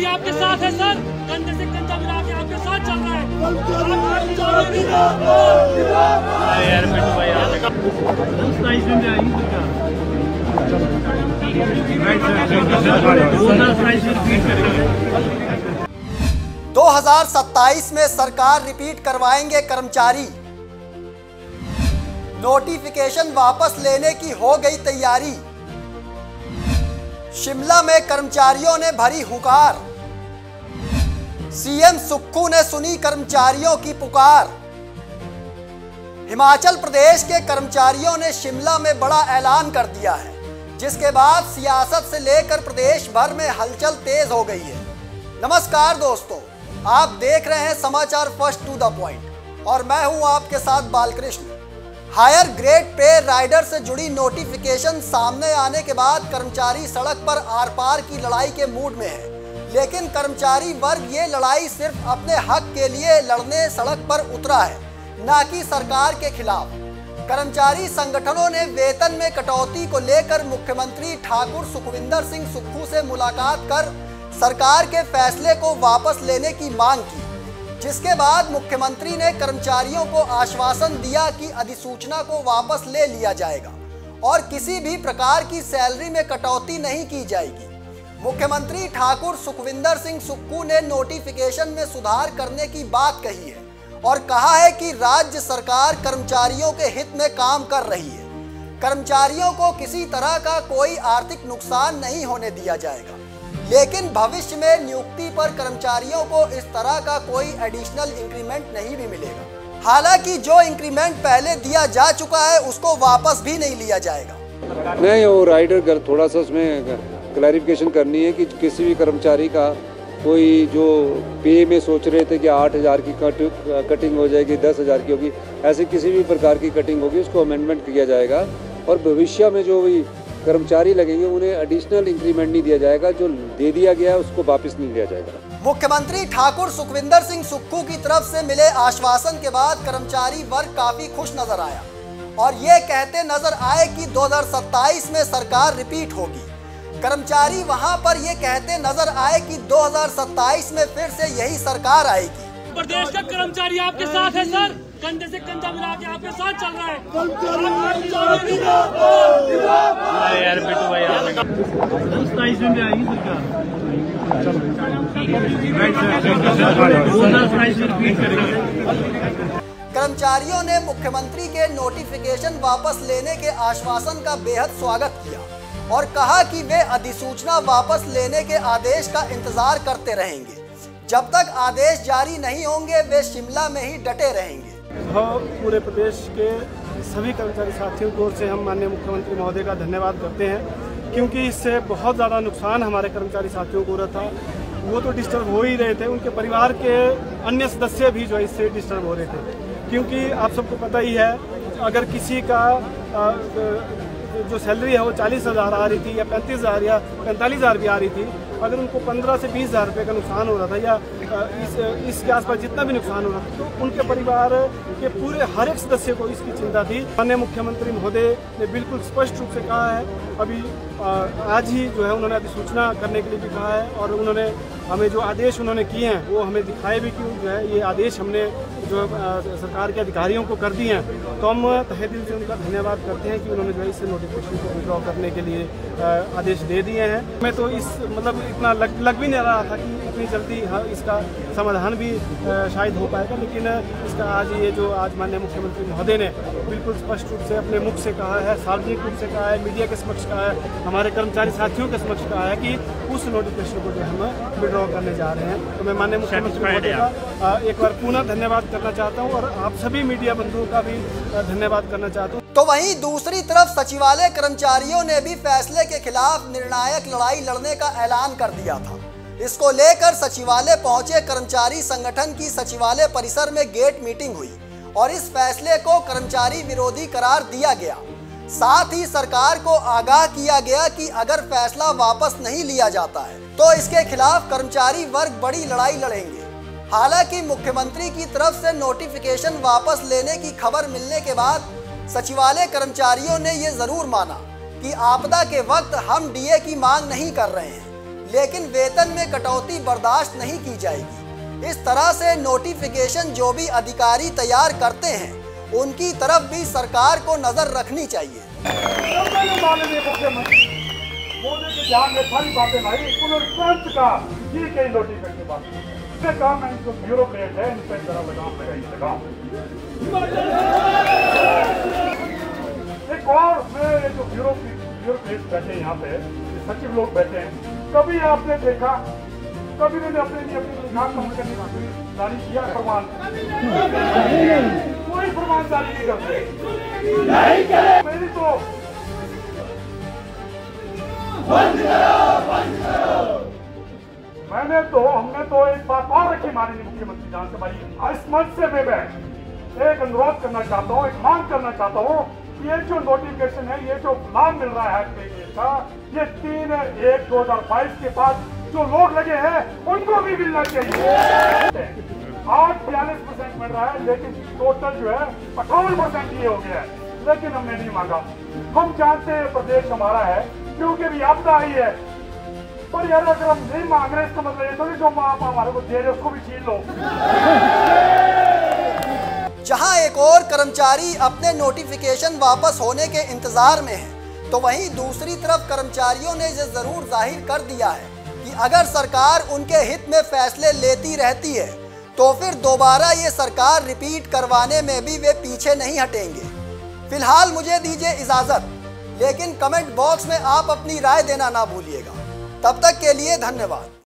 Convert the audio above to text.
कर्मचारी आपके साथ है सर, कंधे से कंधा मिला के आपके साथ चल रहा है। 2027 में सरकार रिपीट करवाएंगे कर्मचारी। नोटिफिकेशन वापस लेने की हो गई तैयारी। शिमला में कर्मचारियों ने भरी हुकार। सीएम सुक्खू ने सुनी कर्मचारियों की पुकार। हिमाचल प्रदेश के कर्मचारियों ने शिमला में बड़ा ऐलान कर दिया है, जिसके बाद सियासत से लेकर प्रदेश भर में हलचल तेज हो गई है। नमस्कार दोस्तों, आप देख रहे हैं समाचार फर्स्ट टू द पॉइंट और मैं हूं आपके साथ Balakrishna. Higher grade pay rider से जुड़ी नोटिफिकेशन सामने आने के बाद कर्मचारी सड़क पर आर पार की लड़ाई के मूड में है, लेकिन कर्मचारी वर्ग ये लड़ाई सिर्फ अपने हक के लिए लड़ने सड़क पर उतरा है, न कि सरकार के खिलाफ। कर्मचारी संगठनों ने वेतन में कटौती को लेकर मुख्यमंत्री ठाकुर सुखविंदर सिंह सुक्खू से मुलाकात कर सरकार के फैसले को वापस लेने की मांग की, जिसके बाद मुख्यमंत्री ने कर्मचारियों को आश्वासन दिया कि अधिसूचना को वापस ले लिया जाएगा और किसी भी प्रकार की सैलरी में कटौती नहीं की जाएगी। मुख्यमंत्री ठाकुर सुखविंदर सिंह सुक्खू ने नोटिफिकेशन में सुधार करने की बात कही है और कहा है कि राज्य सरकार कर्मचारियों के हित में काम कर रही है। कर्मचारियों को किसी तरह का कोई आर्थिक नुकसान नहीं होने दिया जाएगा, लेकिन भविष्य में नियुक्ति पर कर्मचारियों को इस तरह का कोई एडिशनल इंक्रीमेंट नहीं भी मिलेगा। हालांकि जो इंक्रीमेंट पहले दिया जा चुका है उसको वापस भी नहीं लिया जाएगा। नहीं, वो राइडर थोड़ा सा उसमें क्लैरिफिकेशन करनी है कि किसी भी कर्मचारी का कोई जो पे में सोच रहे थे कि 8,000 की कटिंग हो जाएगी, 10,000 की होगी, ऐसे किसी भी प्रकार की कटिंग होगी उसको अमेंडमेंट किया जाएगा और भविष्य में जो भी कर्मचारी लगेंगे उन्हें एडिशनल इंक्रीमेंट नहीं दिया जाएगा। जो दे दिया गया है उसको वापस नहीं लिया जाएगा। मुख्यमंत्री ठाकुर सुखविंदर सिंह सुक्खू की तरफ से मिले आश्वासन के बाद कर्मचारी वर्ग काफी खुश नजर आया और ये कहते नजर आए कि 2027 में सरकार रिपीट होगी। कर्मचारी वहां पर ये कहते नजर आए कि 2027 में फिर से यही सरकार आएगी। प्रदेश का कर्मचारी आपके साथ है सर, कंधे से कंधा मिला के आपके साथ चल रहा है। कर्मचारियों ने मुख्यमंत्री के नोटिफिकेशन वापस लेने के आश्वासन का बेहद स्वागत किया और कहा कि वे अधिसूचना वापस लेने के आदेश का इंतजार करते रहेंगे। जब तक आदेश जारी नहीं होंगे वे शिमला में ही डटे रहेंगे। पूरे प्रदेश के सभी कर्मचारी साथियों की ओर से हम माननीय मुख्यमंत्री महोदय का धन्यवाद करते हैं, क्योंकि इससे बहुत ज़्यादा नुकसान हमारे कर्मचारी साथियों को हो रहा था। वो तो डिस्टर्ब हो ही रहे थे, उनके परिवार के अन्य सदस्य भी जो है इससे डिस्टर्ब हो रहे थे, क्योंकि आप सबको पता ही है अगर किसी का जो सैलरी है वो 40,000 आ रही थी या 35,000 या 45,000 भी आ रही थी, अगर उनको 15 से 20,000 रुपये का नुकसान हो रहा था या इसके आसपास जितना भी नुकसान हो रहा था, तो उनके परिवार के पूरे हर एक सदस्य को इसकी चिंता थी। माननीय मुख्यमंत्री महोदय ने बिल्कुल स्पष्ट रूप से कहा है, अभी आज ही जो है उन्होंने अधिसूचना करने के लिए भी कहा है और उन्होंने हमें जो आदेश उन्होंने किए हैं वो हमें दिखाए भी कि जो है ये आदेश हमने जो सरकार के अधिकारियों को कर दिए हैं। तो हम तहे दिल से उनका धन्यवाद करते हैं कि उन्होंने जो है इस नोटिफिकेशन को विड्रॉ करने के लिए आदेश दे दिए हैं। हमें तो इस मतलब इतना लग भी नहीं रहा था कि इतनी जल्दी इसका समाधान भी शायद हो पाएगा, लेकिन इसका आज माननीय मुख्यमंत्री महोदय ने बिल्कुल स्पष्ट रूप से अपने मुख से कहा है, सार्वजनिक रूप से कहा है, मीडिया के समक्ष कहा है, हमारे कर्मचारी साथियों के समक्ष कहा है कि उस नोटिफिकेशन को जो हम विड्रॉ करने जा रहे हैं। तो मैं माननीय मुख्यमंत्री महोदय का एक बार पुनः धन्यवाद करना चाहता हूं और आप सभी मीडिया बंधुओं का भी धन्यवाद करना चाहता हूं। तो वहीं दूसरी तरफ सचिवालय कर्मचारियों ने भी फैसले के खिलाफ निर्णायक लड़ाई लड़ने का ऐलान कर दिया था। इसको लेकर सचिवालय पहुंचे कर्मचारी संगठन की सचिवालय परिसर में गेट मीटिंग हुई और इस फैसले को कर्मचारी विरोधी करार दिया गया। साथ ही सरकार को आगाह किया गया कि अगर फैसला वापस नहीं लिया जाता है तो इसके खिलाफ कर्मचारी वर्ग बड़ी लड़ाई लड़ेंगे। हालांकि मुख्यमंत्री की तरफ से नोटिफिकेशन वापस लेने की खबर मिलने के बाद सचिवालय कर्मचारियों ने ये जरूर माना कि आपदा के वक्त हम डीए की मांग नहीं कर रहे हैं, लेकिन वेतन में कटौती बर्दाश्त नहीं की जाएगी। इस तरह से नोटिफिकेशन जो भी अधिकारी तैयार करते हैं उनकी तरफ भी सरकार को नजर रखनी चाहिए। मोदी के ध्यान में सारी बातें लाई, पुनर्पंच का ये कई नोटिफिकेशन के बाद इसने कहा मैं इनको ब्यूरोक्रेट है, इन पर जरा लगाम लगाइए। एक और मैं ये जो ब्यूरोक्रेट बैठे यहाँ पे सचिव लोग बैठे हैं, कभी आपने देखा, कभी ने अपने लिए अपनी नाम कम करने की जारी किया फरमान? कोई फरमान जारी नहीं करते। मेरी तो हमने तो एक बात और रखी माननीय मुख्यमंत्री जान से भाई, इस मंच से मैं एक अनुरोध करना चाहता हूँ, एक मांग करना चाहता हूँ कि ये जो नोटिफिकेशन है, ये जो लाभ मिल रहा है का, ये 3/1/2022 के बाद जो लोग लगे हैं उनको भी मिलना चाहिए। आज 42% मिल रहा है, लेकिन टोटल जो है 58% ये हो गया है, लेकिन हमने नहीं मांगा। हम जानते हैं प्रदेश हमारा है, क्योंकि भी आपदा आई है, पर यार अगर हम नहीं मांग रहे इसका मतलब ये तो नहीं जो आप हमारे को दे रहे उसको भी छीन लो। जहां एक और कर्मचारी अपने नोटिफिकेशन वापस होने के इंतजार में है, तो वहीं दूसरी तरफ कर्मचारियों ने ये जरूर जाहिर कर दिया है कि अगर सरकार उनके हित में फैसले लेती रहती है तो फिर दोबारा ये सरकार रिपीट करवाने में भी वे पीछे नहीं हटेंगे। फिलहाल मुझे दीजिए इजाजत, लेकिन कमेंट बॉक्स में आप अपनी राय देना ना भूलिएगा। तब तक के लिए धन्यवाद।